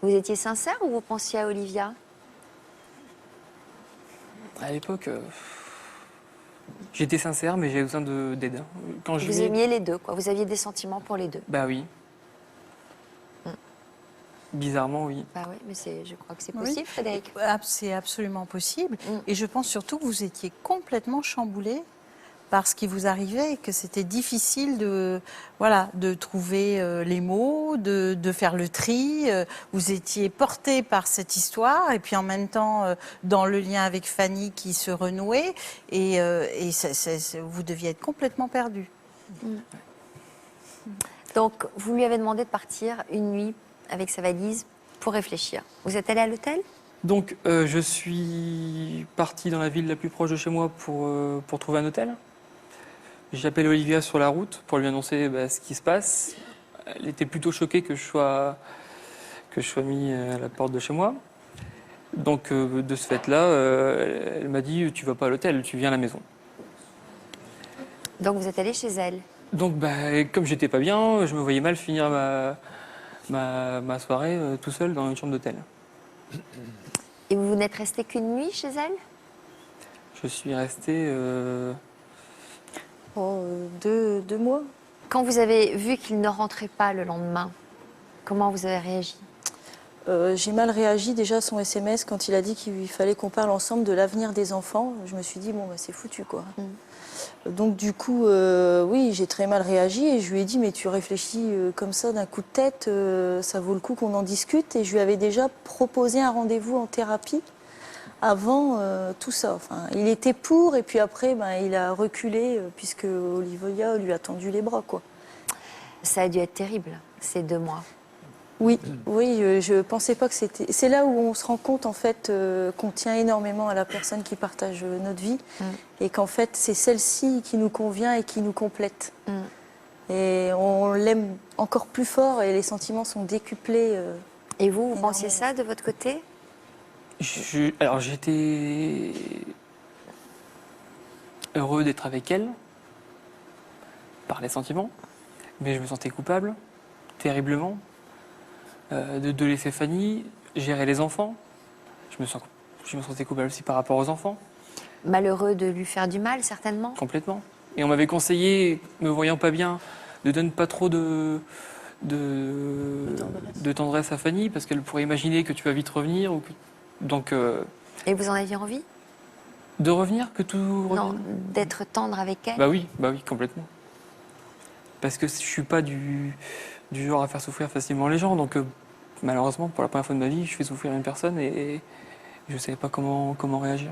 Vous étiez sincère ou vous pensiez à Olivia? À l'époque, j'étais sincère, mais j'avais besoin d'aide. Quand je Vous vais... aimiez les deux, quoi. Vous aviez des sentiments pour les deux. Bah oui. Bizarrement, oui. Bah oui, mais je crois que c'est Oui. possible, Frédéric. C'est absolument possible. Mm. Et je pense surtout que vous étiez complètement chamboulé par ce qui vous arrivait et que c'était difficile de trouver les mots, de faire le tri. Vous étiez porté par cette histoire et puis en même temps dans le lien avec Fanny qui se renouait et vous deviez être complètement perdu. Donc, vous lui avez demandé de partir une nuit avec sa valise pour réfléchir. Vous êtes allé à l'hôtel? Donc, je suis parti dans la ville la plus proche de chez moi pour trouver un hôtel. J'appelle Olivia sur la route pour lui annoncer ce qui se passe. Elle était plutôt choquée que je sois mis à la porte de chez moi. Donc, de ce fait-là, elle m'a dit « Tu vas pas à l'hôtel, tu viens à la maison ». Donc, vous êtes allé chez elle. Donc, comme j'étais pas bien, je me voyais mal finir ma soirée tout seul dans une chambre d'hôtel. Et vous n'êtes resté qu'une nuit chez elle? Je suis resté... Deux mois. Quand vous avez vu qu'il ne rentrait pas le lendemain, comment vous avez réagi? J'ai mal réagi déjà à son SMS quand il a dit qu'il fallait qu'on parle ensemble de l'avenir des enfants. Je me suis dit, bon, c'est foutu, quoi. Donc, du coup, oui, j'ai très mal réagi et je lui ai dit, mais tu réfléchis comme ça d'un coup de tête, ça vaut le coup qu'on en discute. Et je lui avais déjà proposé un rendez-vous en thérapie avant tout ça. Enfin, il était pour et puis après, il a reculé puisque Olivia lui a tendu les bras, quoi. Ça a dû être terrible, ces 2 mois. Oui, oui, je pensais pas que c'était... C'est là où on se rend compte, en fait, qu'on tient énormément à la personne qui partage notre vie et qu'en fait, c'est celle-ci qui nous convient et qui nous complète. Et on l'aime encore plus fort et les sentiments sont décuplés. Et vous pensiez ça de votre côté? Alors, j'étais heureux d'être avec elle, par les sentiments, mais je me sentais coupable, terriblement. De laisser Fanny gérer les enfants. Je me sentais coupable aussi par rapport aux enfants. Malheureux de lui faire du mal, certainement. Complètement. Et on m'avait conseillé, me voyant pas bien, de donner pas trop de tendresse à Fanny, parce qu'elle pourrait imaginer que tu vas vite revenir. Donc, Et vous en aviez envie? de revenir, que tout revienne. Non, d'être tendre avec elle? Bah oui, complètement. Parce que je suis pas du genre à faire souffrir facilement les gens, donc malheureusement, pour la première fois de ma vie, je fais souffrir une personne et je savais pas comment réagir.